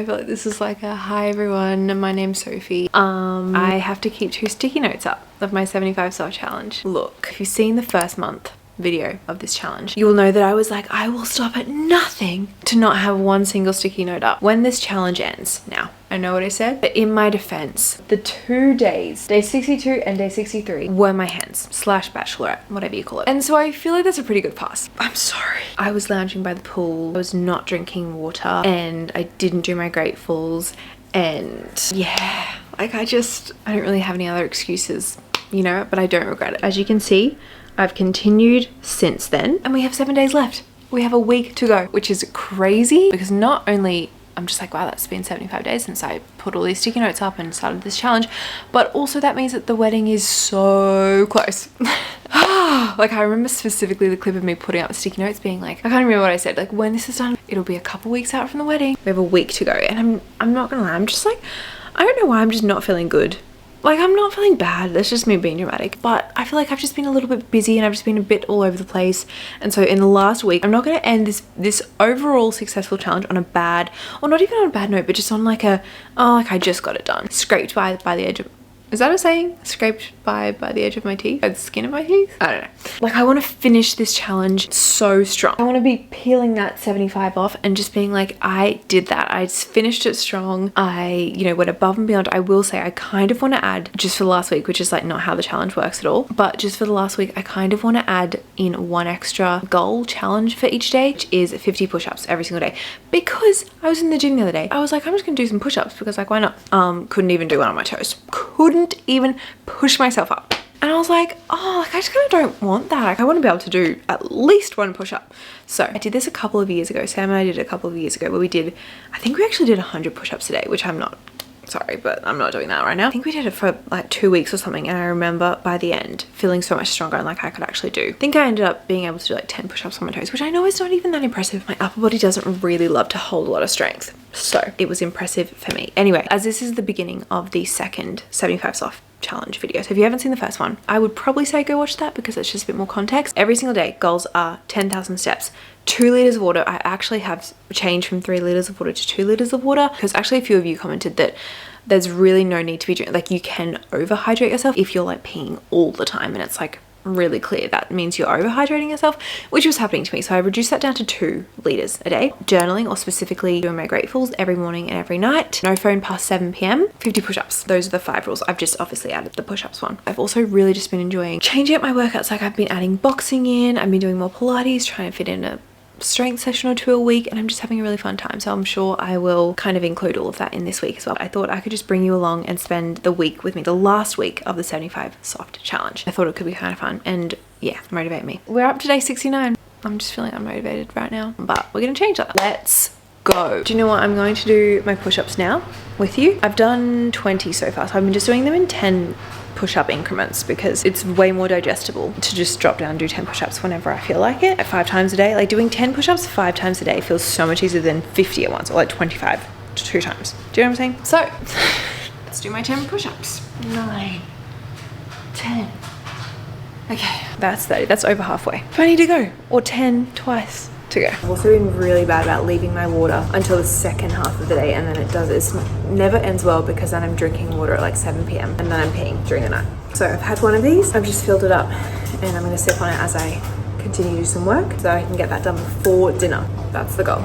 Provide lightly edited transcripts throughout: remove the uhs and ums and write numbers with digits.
I feel like this is like a hi everyone, my name's Sophie. I have to keep 2 sticky notes up of my 75 soft challenge. Look, if you've seen the first month video of this challenge, you will know that I was like, I will stop at nothing to not have 1 single sticky note up when this challenge ends. Now, I know what I said, but in my defense, the 2 days, day 62 and day 63, were my hens / bachelorette, whatever you call it. And so I feel like that's a pretty good pass. I'm sorry. I was lounging by the pool, I was not drinking water, and I didn't do my gratefuls, and yeah, like I don't really have any other excuses, you know, but I don't regret it. As you can see, I've continued since then, and we have 7 days left. We have a week to go, which is crazy because not only I'm just like, wow, that's been 75 days since I put all these sticky notes up and started this challenge, but also that means that the wedding is so close. Like I remember specifically the clip of me putting up the sticky notes being like, I can't remember what I said, like when this is done, it'll be a couple weeks out from the wedding. We have a week to go, and I'm not gonna lie, I'm just like, I don't know why I'm just not feeling good. Like I'm not feeling bad, that's just me being dramatic, but I feel like I've just been a little bit busy and I've just been a bit all over the place. And so in the last week, I'm not going to end this overall successful challenge on a bad, or not even on a bad note, but just on like a, oh, like I just got it done. Scraped by the edge of, is that a saying? Scraped by the edge of my teeth? By the skin of my teeth? I don't know. Like I want to finish this challenge so strong. I want to be peeling that 75 off and just being like, I did that. I finished it strong. I, you know, went above and beyond. I will say I kind of want to add, just for the last week, which is like not how the challenge works at all, but just for the last week, I kind of want to add in 1 extra goal challenge for each day, which is 50 push-ups every single day. Because I was in the gym the other day, I was like, I'm just gonna do some push-ups because like, why not? Couldn't even do one on my toes. Couldn't even push myself up. And I was like, oh, like I just kind of don't want that. Like I want to be able to do at least 1 push-up. So I did this a couple of years ago. Sam and I did it a couple of years ago where we did, I think we actually did 100 push-ups a day, which I'm not, sorry, but I'm not doing that right now. I think we did it for like 2 weeks or something. And I remember by the end feeling so much stronger and like I could actually do. I think I ended up being able to do like 10 push-ups on my toes, which I know is not even that impressive. My upper body doesn't really love to hold a lot of strength. So it was impressive for me. Anyway, as this is the beginning of the second 75 soft challenge video, so if you haven't seen the first one, I would probably say go watch that because it's just a bit more context. Every single day goals are 10,000 steps, 2 liters of water. I actually have changed from 3 liters of water to 2 liters of water because actually a few of you commented that there's really no need to be drinking, like you can overhydrate yourself if you're like peeing all the time, and it's like really clear that means you're overhydrating yourself, which was happening to me. So I reduced that down to 2 liters a day. Journaling, or specifically doing my gratefuls every morning and every night. No phone past 7 p.m. 50 push-ups. Those are the 5 rules. I've just obviously added the push-ups one. I've also really just been enjoying changing up my workouts. Like I've been adding boxing in, I've been doing more Pilates, trying to fit in a strength session or 2 a week, and I'm just having a really fun time. So I'm sure I will kind of include all of that in this week as well. I thought I could just bring you along and spend the week with me, the last week of the 75 soft challenge. I thought it could be kind of fun and yeah, motivate me. We're up to day 69. I'm just feeling unmotivated right now, but we're gonna change that. Let's go. Do you know what? I'm going to do my push-ups now with you. I've done 20 so far, so I've been just doing them in 10 push-up increments because it's way more digestible to just drop down and do 10 push-ups whenever I feel like it, at 5 times a day. Like doing 10 push-ups 5 times a day feels so much easier than 50 at once, or like 25 to 2 times. Do you know what I'm saying? So let's do my 10 push-ups. 9, 10. Okay, that's 30. That's over halfway. 20 to go, or 10 twice to go. I've also been really bad about leaving my water until the second half of the day, and then it never ends well because then I'm drinking water at like 7 p.m. and then I'm peeing during the night. So I've had one of these, I've just filled it up, and I'm gonna sip on it as I continue to do some work so I can get that done before dinner. That's the goal.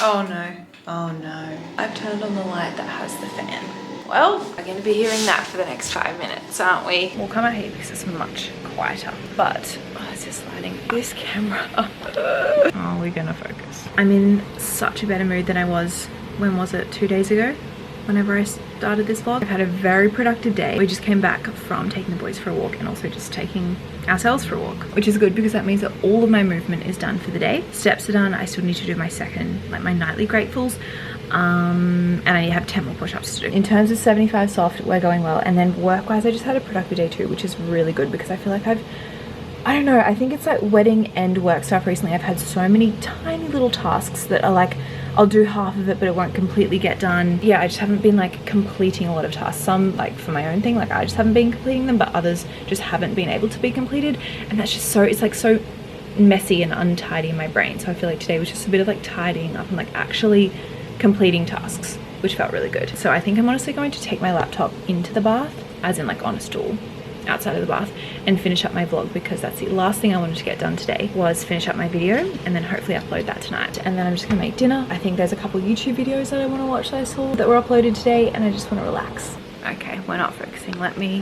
Oh no, oh no. I've turned on the light that has the fan. Well, we're going to be hearing that for the next 5 minutes, aren't we? We'll come out here because it's much quieter. But, oh, it's just lighting this camera. Oh, we're going to focus. I'm in such a better mood than I was, when was it, 2 days ago? Whenever I started this vlog. I've had a very productive day. We just came back from taking the boys for a walk and also just taking ourselves for a walk, which is good because that means that all of my movement is done for the day. Steps are done. I still need to do my my nightly gratefuls. And I have 10 more push-ups to do. In terms of 75 soft, we're going well. And then work-wise, I just had a productive day too, which is really good because I feel like I've I don't know, I think it's like wedding and work stuff recently. I've had so many tiny little tasks that are like, I'll do half of it but it won't completely get done. Yeah, I just haven't been like completing a lot of tasks. Some like for my own thing, like I just haven't been completing them, but others just haven't been able to be completed. And that's just so, it's like so messy and untidy in my brain. So I feel like today was just a bit of like tidying up and like actually completing tasks, which felt really good. So I think I'm honestly going to take my laptop into the bath, as in like on a stool outside of the bath, and finish up my vlog, because that's the last thing I wanted to get done today, was finish up my video and then hopefully upload that tonight. And then I'm just gonna make dinner. I think there's a couple YouTube videos that I want to watch that I saw that were uploaded today, and I just want to relax. Okay, we're not focusing. Let me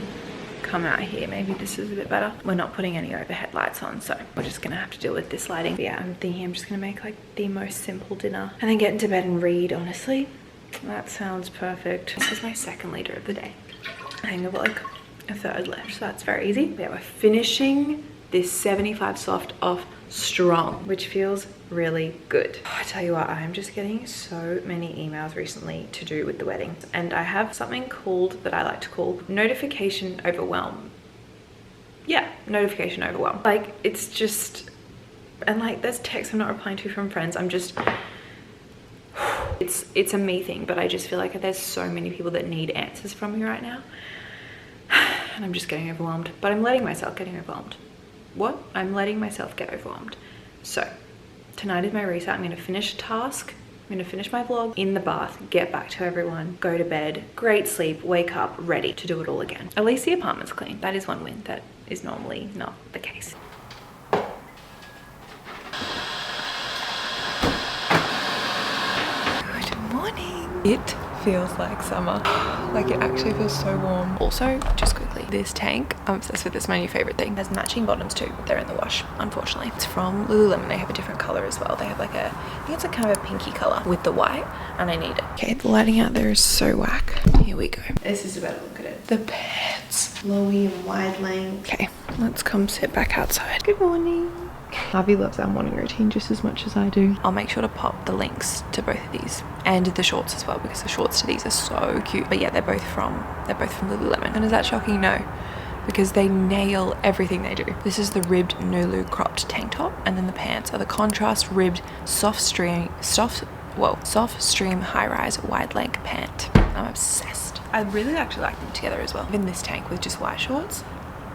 come out here. Maybe this is a bit better. We're not putting any overhead lights on, so we're just gonna have to deal with this lighting. But yeah, I'm thinking I'm just gonna make like the most simple dinner and then get into bed and read. Honestly, that sounds perfect. This is my second liter of the day. I think I've got like a third left, so that's very easy. But yeah, we're finishing this 75 soft off strong, which feels really good. I tell you what, I'm just getting so many emails recently to do with the wedding, and I have something called, that I like to call, notification overwhelm. Yeah, notification overwhelm. Like, it's just, and like there's texts I'm not replying to from friends. I'm just, it's a me thing, but I just feel like there's so many people that need answers from me right now. And I'm just getting overwhelmed, but I'm letting myself get overwhelmed. What? I'm letting myself get overwhelmed. So tonight is my reset. I'm going to finish a task. I'm going to finish my vlog in the bath, get back to everyone, go to bed, great sleep, wake up ready to do it all again. At least the apartment's clean. That is one win. That is normally not the case. Good morning. It feels like summer. Like, it actually feels so warm. Also, just quickly, this tank, I'm obsessed with this. My new favorite thing. It has matching bottoms too. They're in the wash, unfortunately. It's from Lululemon. They have a different color as well. They have like a, I think it's a kind of a pinky color with the white, and I need it. Okay, the lighting out there is so whack. Here we go. This is a better look at it. The pants, flowy and wide length. Okay, let's come sit back outside. Good morning. Harvey loves our morning routine just as much as I do. I'll make sure to pop the links to both of these and the shorts as well, because the shorts to these are so cute. But yeah, they're both from Lululemon. And is that shocking? No, because they nail everything they do. This is the ribbed Nulu cropped tank top, and then the pants are the contrast ribbed soft stream high-rise wide leg pant. I'm obsessed. I really actually like them together as well. Even this tank with just white shorts.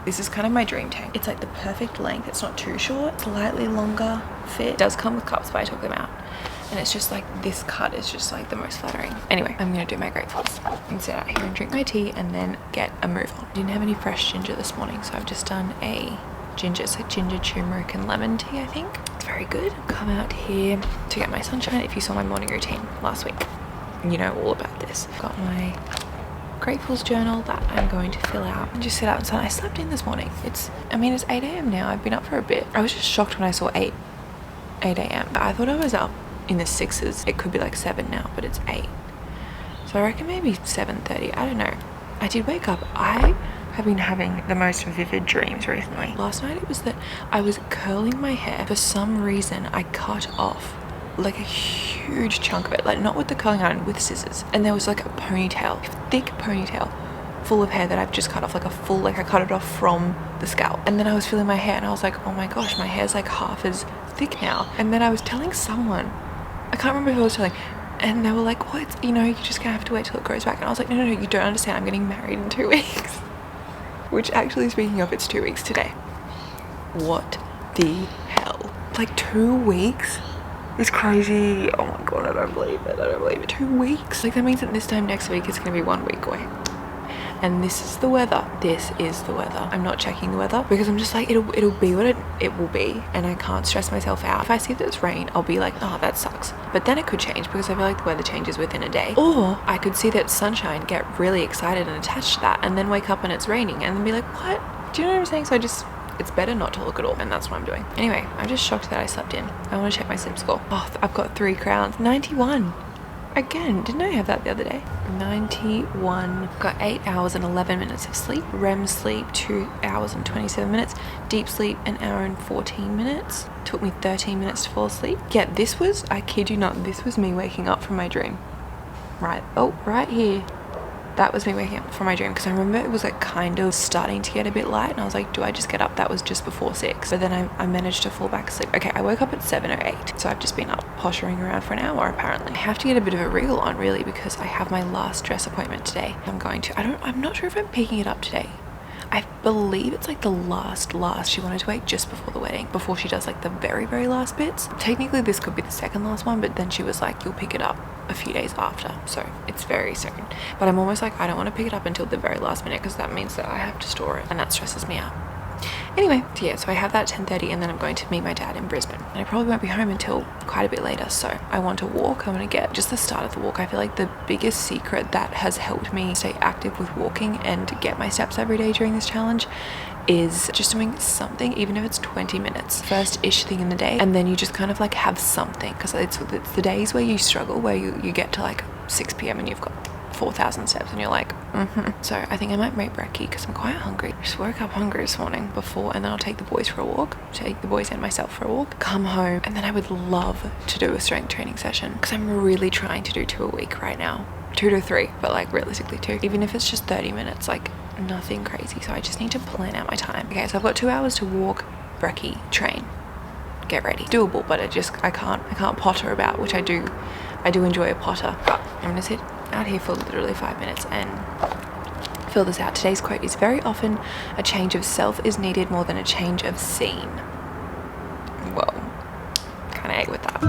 This is kind of my dream tank. It's like the perfect length. It's not too short, slightly longer fit. It does come with cups, but I took them out. And it's just like, this cut is just like the most flattering. Anyway, I'm gonna do my gratefuls and sit out here and drink my tea and then get a move on. I didn't have any fresh ginger this morning, so I've just done a ginger. It's like ginger, turmeric and lemon tea, I think. It's very good. Come out here to get my sunshine. If you saw my morning routine last week, you know all about this. I've got my Gratefuls journal that I'm going to fill out and just sit out in the sun. I slept in this morning. It's 8 a.m. now. I've been up for a bit. I was just shocked when I saw 8 a.m. I thought I was up in the 6s. It could be like 7 now, but it's 8. So I reckon maybe 7:30. I don't know. I did wake up. I have been having the most vivid dreams recently. Last night it was that I was curling my hair. For some reason, I cut off like a huge chunk of it, like not with the curling iron, with scissors, and there was like a ponytail, thick ponytail full of hair that I've just cut off, like a full, like I cut it off from the scalp. And then I was feeling my hair and I was like, oh my gosh, my hair's like half as thick now. And then I was telling someone, I can't remember who I was telling, and they were like, well, it's, you know, you're just gonna have to wait till it grows back. And I was like, no, you don't understand, I'm getting married in 2 weeks. Which actually, speaking of, it's 2 weeks today. What the hell? Like 2 weeks? It's crazy. Oh my god, I don't believe it. 2 weeks. Like, that means that this time next week it's gonna be 1 week away. And this is the weather. This is the weather. I'm not checking the weather because I'm just like, it'll be what it will be, and I can't stress myself out. If I see that it's rain, I'll be like, oh, that sucks. But then it could change because I feel like the weather changes within a day. Or I could see that it's sunshine, get really excited and attached to that, and then wake up and it's raining and then be like, what? Do you know what I'm saying? So it's better not to look at all, and that's what I'm doing. Anyway, I'm just shocked that I slept in. I want to check my sleep score. Oh, I've got 3 crowns. 91. Again, didn't I have that the other day? 91. Got 8 hours and 11 minutes of sleep. REM sleep, 2 hours and 27 minutes. Deep sleep, 1 hour and 14 minutes. Took me 13 minutes to fall asleep. Yeah, this was, I kid you not, this was me waking up from my dream. Right, oh, right here. that was me waking up from my dream, because I remember it was like kind of starting to get a bit light and I was like, do I just get up? That was just before 6, but then I managed to fall back asleep. Okay, I woke up at 7 or 8, so I've just been up pottering around for an hour apparently. I have to get a bit of a reel on really, because I have my last dress appointment today. I'm not sure if I'm picking it up today. I believe it's like the last. She wanted to wait just before the wedding, before she does like the very last bits. Technically this could be the second last one, but then she was like, you'll pick it up a few days after, so it's very soon. But I'm almost like, I don't want to pick it up until the very last minute, because that means that I have to store it and that stresses me out. Anyway, so yeah, so I have that at 10:30 and then I'm going to meet my dad in Brisbane, and I probably won't be home until quite a bit later, so I want to walk. I want to get just the start of the walk. I feel like the biggest secret that has helped me stay active with walking and get my steps every day during this challenge is just doing something, even if it's 20 minutes, first-ish thing in the day, and then you just kind of like have something, because it's the days where you struggle, where you get to like 6 p.m. and you've got 4,000 steps and you're like, So I think I might make brekkie because I'm quite hungry. I just woke up hungry this morning before, and then I'll take the boys for a walk, take the boys and myself for a walk, come home, and then I would love to do a strength training session, because I'm really trying to do 2 a week right now. 2 to 3, but like realistically 2, even if it's just 30 minutes, like nothing crazy. So I just need to plan out my time. Okay, so I've got 2 hours to walk, brekkie, train, get ready. Doable, but I can't potter about, which I do enjoy a potter, but I'm gonna sit out here for literally 5 minutes and fill this out. Today's quote is, very often a change of self is needed more than a change of scene. Whoa, kind of ate with that.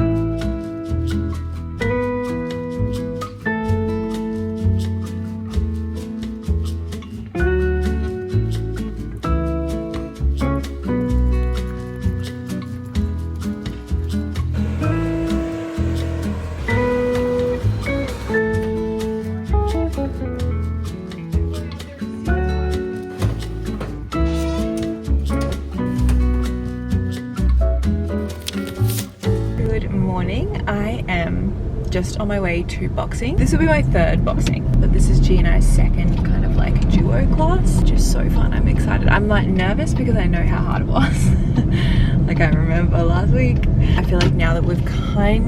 I am just on my way to boxing. This will be my 3rd boxing, but this is G and I's 2nd kind of like duo class. Just so fun. I'm excited. I'm like nervous because I know how hard it was. Like I remember last week. I feel like now that we've I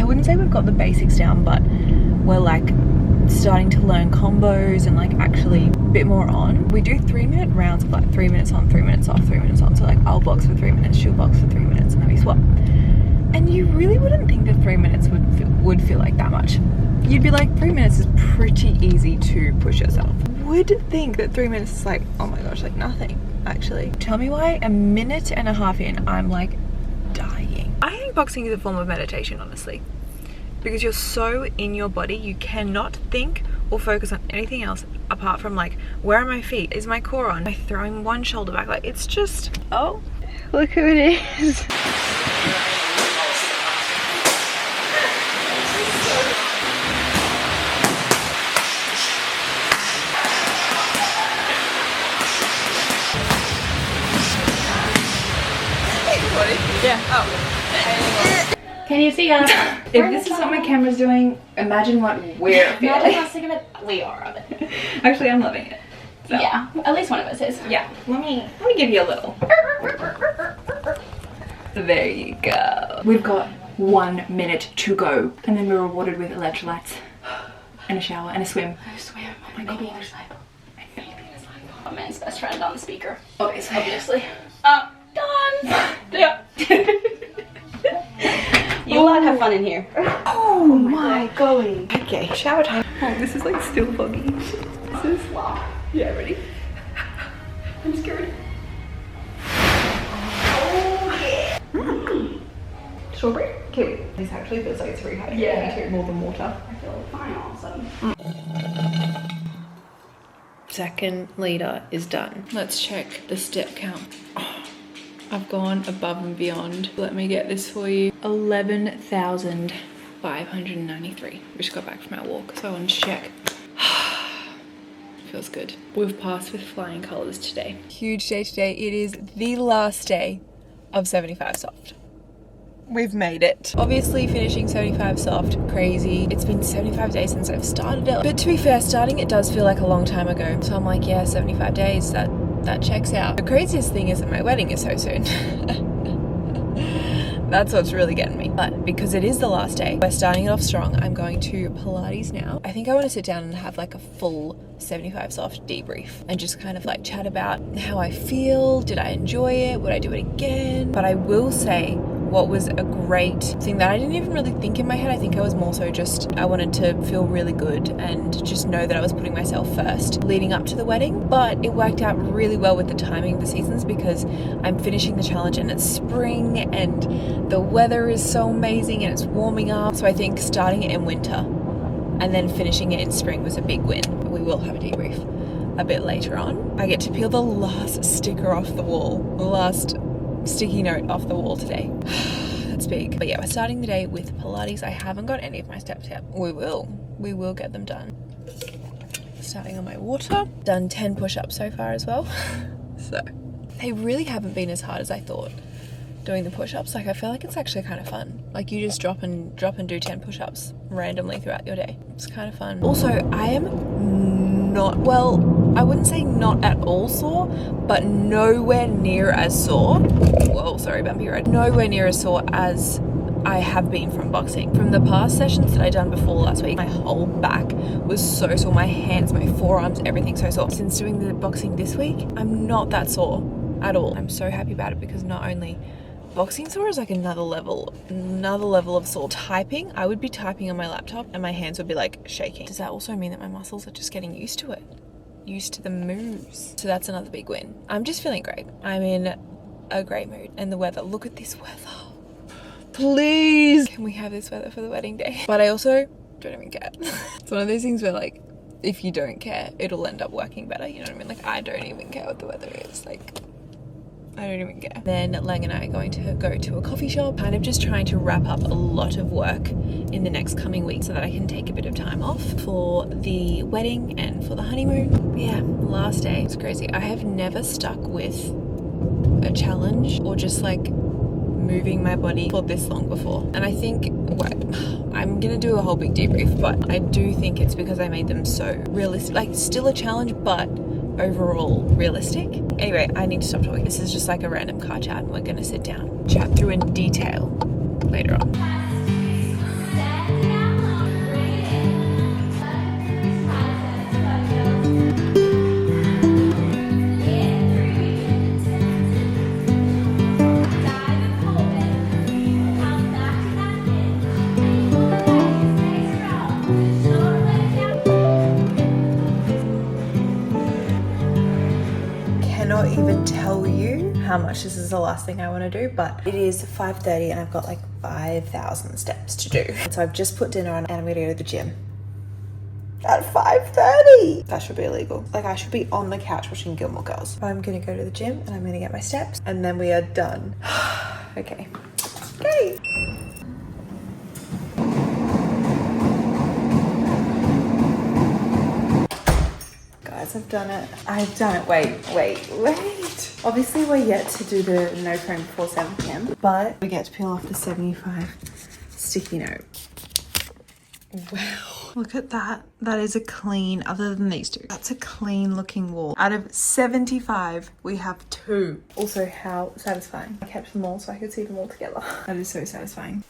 wouldn't say we've got the basics down, but we're like starting to learn combos and like actually a bit more on. We do 3-minute rounds of like 3 minutes on, 3 minutes off, 3 minutes on. So like I'll box for 3 minutes, she'll box for 3 minutes, and then we swap. And you really wouldn't think that 3 minutes would feel like that much. You'd be like, 3 minutes is pretty easy to push yourself. Would think that 3 minutes is like, oh my gosh, like nothing, actually. Tell me why a minute and a half in, I'm like dying. I think boxing is a form of meditation, honestly. Because you're so in your body, you cannot think or focus on anything else apart from like, where are my feet? Is my core on? Am I throwing one shoulder back? Like, it's just, oh, look who it is. Yeah. Oh. Can you see us? If this is what my camera's doing, imagine what we're feeling. Imagine how sick of it we are of it. Actually, I'm loving it. So. Yeah, at least one of us is. Yeah. Let me give you a little. There you go. We've got 1 minute to go, and then we're rewarded with electrolytes and a shower and a swim. A swim. Oh my god. Maybe a slide. Oh, man's best friend on the speaker. Obviously. Done. Yeah. You lot have fun in here. Oh my golly. Okay, shower time. Oh, this is like still foggy. This is, yeah, ready? I'm scared. Oh yeah. Strawberry? Kiwi. This actually feels like it's rehydrating. Yeah. Me too, more than water. I feel fine all of a sudden. 2nd leader is done. Let's check the step count. Oh, I've gone above and beyond. Let me get this for you. 11,593. We just got back from our walk, so I wanted to check. Feels good. We've passed with flying colours today. Huge day today. It is the last day of 75 soft. We've made it. Obviously finishing 75 soft, crazy. It's been 75 days since I've started it. But to be fair, starting it does feel like a long time ago. So I'm like, yeah, 75 days, that checks out. The craziest thing is that my wedding is so soon. That's what's really getting me. But because it is the last day, we're starting it off strong. I'm going to Pilates now. I think I want to sit down and have like a full 75 soft debrief and just kind of like chat about how I feel. Did I enjoy it? Would I do it again? But I will say, what was a great thing that I didn't even really think in my head. I think I was more so just, I wanted to feel really good and just know that I was putting myself first leading up to the wedding. But it worked out really well with the timing of the seasons because I'm finishing the challenge and it's spring and the weather is so amazing and it's warming up. So I think starting it in winter and then finishing it in spring was a big win. But we will have a debrief a bit later on. I get to peel the last sticker off the wall, the last sticky note off the wall today. That's big. But yeah, we're starting the day with Pilates. I haven't got any of my steps yet. We will get them done. Starting on my water. Done 10 push-ups so far as well. So they really haven't been as hard as I thought doing the push-ups. Like I feel like it's actually kind of fun. Like you just drop and do 10 push-ups randomly throughout your day. It's kind of fun. Also, I am not, well, I wouldn't say not at all sore, but nowhere near as sore. Whoa, sorry, bumpy road. Nowhere near as sore as I have been from boxing. From the past sessions that I done before last week, my whole back was so sore. My hands, my forearms, everything so sore. Since doing the boxing this week, I'm not that sore at all. I'm so happy about it because not only boxing sore is like another level of sore. Typing, I would be typing on my laptop and my hands would be like shaking. Does that also mean that my muscles are just getting used to it? Used to the moves. So that's another big win. I'm just feeling great. I'm in a great mood. And the weather, look at this weather. Please, can we have this weather for the wedding day? But I also don't even care. It's one of those things where like, if you don't care, it'll end up working better. You know what I mean? Like I don't even care what the weather is. Like, I don't even care. Then Lang and I are going to go to a coffee shop, kind of just trying to wrap up a lot of work in the next coming week so that I can take a bit of time off for the wedding and for the honeymoon. But yeah, last day. It's crazy. I have never stuck with a challenge or just like moving my body for this long before. And I think, I'm gonna do a whole big debrief, but I do think it's because I made them so realistic. Like still a challenge, but overall realistic. Anyway, I need to stop talking. This is just like a random car chat and we're gonna sit down, chat through in detail later on. Even tell you how much this is the last thing I want to do, but it is 5:30 and I've got like 5,000 steps to do. So I've just put dinner on and I'm gonna go to the gym at 5:30. That should be illegal. Like I should be on the couch watching Gilmore Girls. I'm gonna go to the gym and I'm gonna get my steps and then we are done. Okay. I've done it. Wait. Obviously we're yet to do the no phone before 7 p.m. but we get to peel off the 75 sticky note. Wow. Look at that. That is a clean, other than these two, that's a clean looking wall. Out of 75, we have 2. Also, how satisfying. I kept them all so I could see them all together. That is so satisfying.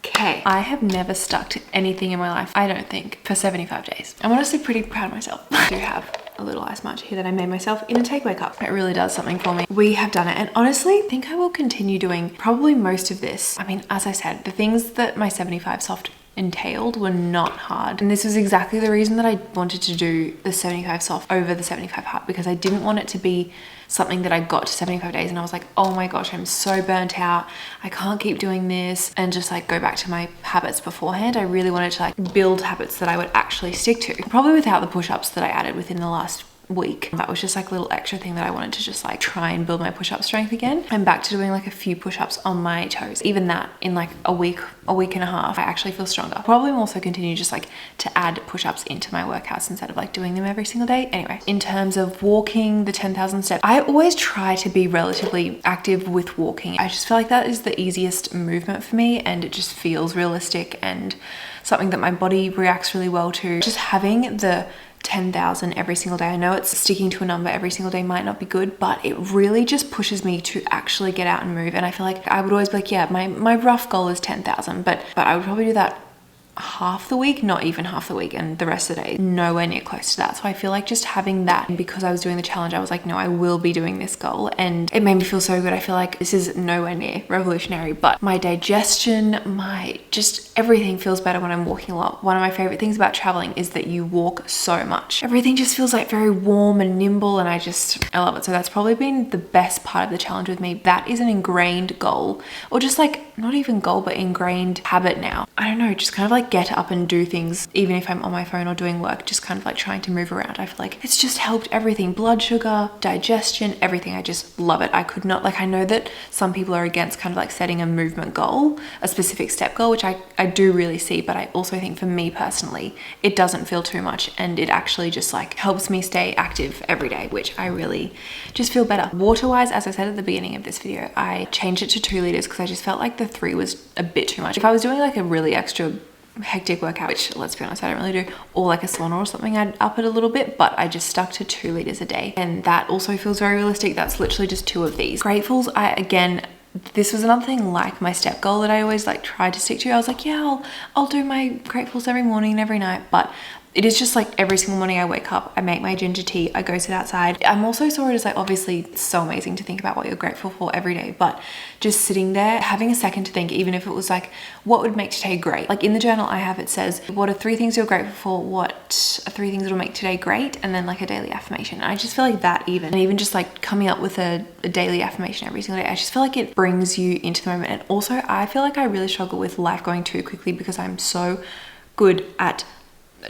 Okay, I have never stuck to anything in my life, I don't think, for 75 days. I'm honestly pretty proud of myself. I do have a little ice matcha here that I made myself in a takeaway cup. It really does something for me. We have done it, and honestly, I think I will continue doing probably most of this. I mean, as I said, the things that my 75 soft entailed were not hard, and this was exactly the reason that I wanted to do the 75 soft over the 75 hard, because I didn't want it to be something that I got to 75 days and I was like, oh my gosh, I'm so burnt out, I can't keep doing this, and just like go back to my habits beforehand. I really wanted to like build habits that I would actually stick to, probably without the push-ups that I added within the last week. That was just like a little extra thing that I wanted to just like try and build my push-up strength again. I'm back to doing like a few push-ups on my toes. Even that, in like a week and a half, I actually feel stronger. Probably will also continue just like to add push-ups into my workouts instead of like doing them every single day. Anyway, in terms of walking the 10,000 steps, I always try to be relatively active with walking. I just feel like that is the easiest movement for me, and it just feels realistic and something that my body reacts really well to. Just having the 10,000 every single day. I know it's sticking to a number every single day might not be good, but it really just pushes me to actually get out and move. And I feel like I would always be like, yeah, my rough goal is 10,000, but I would probably do that half the week, not even half the week, and the rest of the day nowhere near close to that. So I feel like just having that, and because I was doing the challenge, I was like, no, I will be doing this goal, and it made me feel so good. I feel like this is nowhere near revolutionary, but my digestion, my just everything feels better when I'm walking a lot. One of my favorite things about traveling is that you walk so much. Everything just feels like very warm and nimble, and I love it. So that's probably been the best part of the challenge with me. That is an ingrained goal, or just like not even goal, but ingrained habit now. I don't know, just kind of like get up and do things, even if I'm on my phone or doing work, just kind of like trying to move around. I feel like it's just helped everything, blood sugar, digestion, everything. I just love it. I could not, like, I know that some people are against kind of like setting a movement goal, a specific step goal, which I do really see, but I also think for me personally, it doesn't feel too much, and it actually just like helps me stay active every day, which I really just feel better. Water wise, as I said at the beginning of this video, I changed it to 2 liters because I just felt like the 3 was a bit too much. If I was doing like a really extra hectic workout, which let's be honest, I don't really do, or like a sauna or something, I'd up it a little bit, but I just stuck to 2 liters a day, and that also feels very realistic. That's literally just 2 of these. Gratefuls, this was another thing like my step goal that I always like tried to stick to. I was like, yeah, I'll do my gratefuls every morning and every night, but it is just like every single morning I wake up, I make my ginger tea, I go sit outside. I'm also saw it as like, obviously it's so amazing to think about what you're grateful for every day, but just sitting there, having a second to think, even if it was like, what would make today great? Like in the journal I have, it says, what are 3 things you're grateful for? What are 3 things that'll make today great? And then like a daily affirmation. And I just feel like that even just like coming up with a daily affirmation every single day, I just feel like it brings you into the moment. And also I feel like I really struggle with life going too quickly because I'm so good at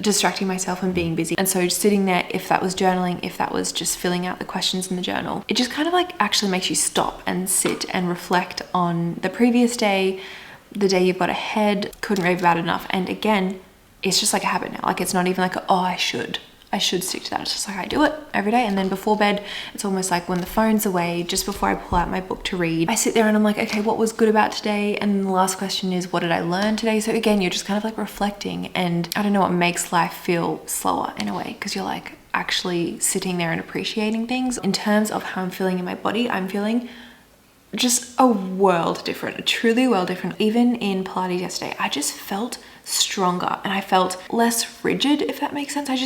distracting myself and being busy. And so sitting there, if that was journaling, if that was just filling out the questions in the journal, it just kind of like actually makes you stop and sit and reflect on the previous day, the day you've got ahead. Couldn't rave about it enough. And again, it's just like a habit now. Like it's not even like, oh, I should stick to that. It's just like I do it every day. And then before bed, it's almost like when the phone's away, just before I pull out my book to read, I sit there and I'm like, okay, what was good about today? And the last question is, what did I learn today? So again, you're just kind of like reflecting, and I don't know, what makes life feel slower in a way, because you're like actually sitting there and appreciating things. In terms of how I'm feeling in my body, I'm feeling just a world different, a truly world different. Even in Pilates yesterday, I just felt stronger and I felt less rigid, if that makes sense. I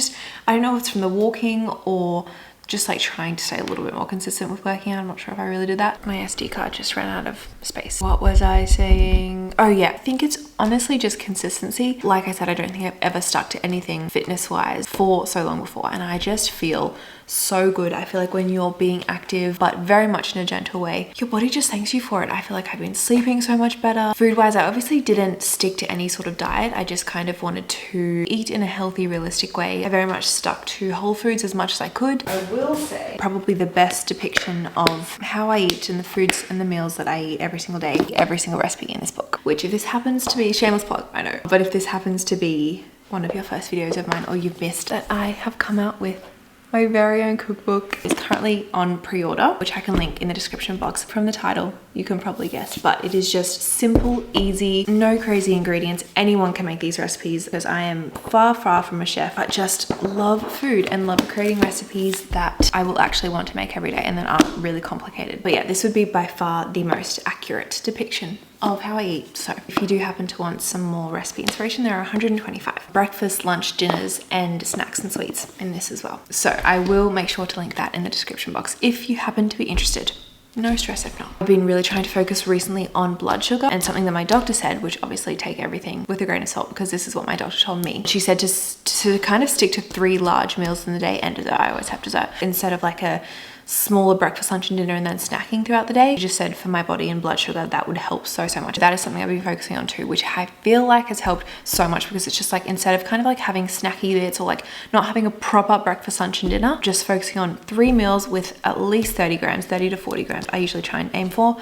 don't know if it's from the walking or just like trying to stay a little bit more consistent with working out. I'm not sure if I really did that. My SD card just ran out of space. What was I saying? Oh yeah, I think it's honestly just consistency. Like I said, I don't think I've ever stuck to anything fitness wise for so long before, and I just feel so good. I feel like when you're being active, but very much in a gentle way, your body just thanks you for it. I feel like I've been sleeping so much better. Food wise, I obviously didn't stick to any sort of diet. I just kind of wanted to eat in a healthy, realistic way. I very much stuck to whole foods as much as I could. I will say probably the best depiction of how I eat and the foods and the meals that I eat every single day, every single recipe in this book, which if this happens to be, shameless plug, I know, but if this happens to be one of your first videos of mine, or you've missed that, I have come out with my very own cookbook. Is currently on pre-order, which I can link in the description box. From the title, you can probably guess, but it is just simple, easy, no crazy ingredients. Anyone can make these recipes, because I am far from a chef, but just love food and love creating recipes that I will actually want to make every day and that aren't really complicated. But yeah, this would be by far the most accurate depiction of how I eat. So if you do happen to want some more recipe inspiration, there are 125 breakfast, lunch, dinners, and snacks and sweets in this as well. So I will make sure to link that in the description box if you happen to be interested. No stress if not. I've been really trying to focus recently on blood sugar, and something that my doctor said, which obviously take everything with a grain of salt because this is what my doctor told me. She said to kind of stick to 3 large meals in the day and dessert. I always have dessert instead of like a smaller breakfast, lunch and dinner and then snacking throughout the day. She just said for my body and blood sugar, that would help so much. That is something I've been focusing on too, which I feel like has helped so much, because it's just like, instead of kind of like having snacky bits or like not having a proper breakfast, lunch and dinner, just focusing on 3 meals with at least 30 grams, 30 to 40 grams. I usually try and aim for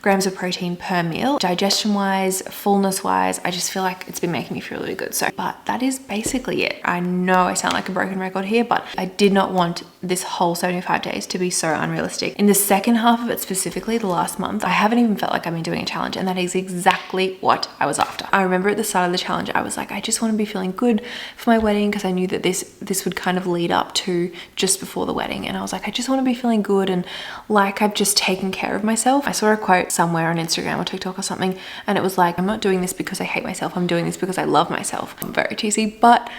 grams of protein per meal. Digestion wise, fullness wise, I just feel like it's been making me feel really good. So, but that is basically it. I know I sound like a broken record here, but I did not want this whole 75 days to be so unrealistic. In the second half of it, specifically the last month, I haven't even felt like I've been doing a challenge, and that is exactly what I was after. I remember at the start of the challenge, I was like, I just want to be feeling good for my wedding, because I knew that this would kind of lead up to just before the wedding, and I was like, I just want to be feeling good and like I've just taken care of myself. I saw a quote somewhere on Instagram or TikTok or something, and it was like, I'm not doing this because I hate myself, I'm doing this because I love myself. I'm very cheesy, but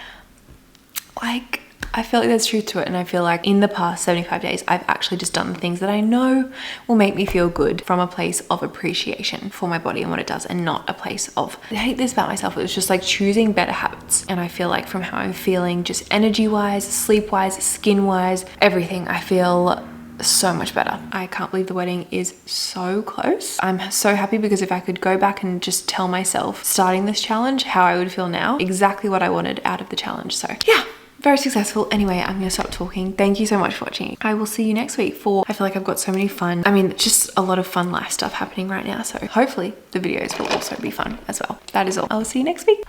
like, I feel like there's truth to it, and I feel like in the past 75 days, I've actually just done the things that I know will make me feel good from a place of appreciation for my body and what it does, and not a place of, I hate this about myself. It was just like choosing better habits. And I feel like from how I'm feeling, just energy wise, sleep wise, skin wise, everything, I feel so much better. I can't believe the wedding is so close. I'm so happy, because if I could go back and just tell myself starting this challenge how I would feel now, exactly what I wanted out of the challenge. So yeah, very successful. Anyway, I'm gonna stop talking. Thank you so much for watching. I will see you next week for, I feel like I've got so many fun, just a lot of fun life stuff happening right now. So hopefully the videos will also be fun as well. That is all. I will see you next week.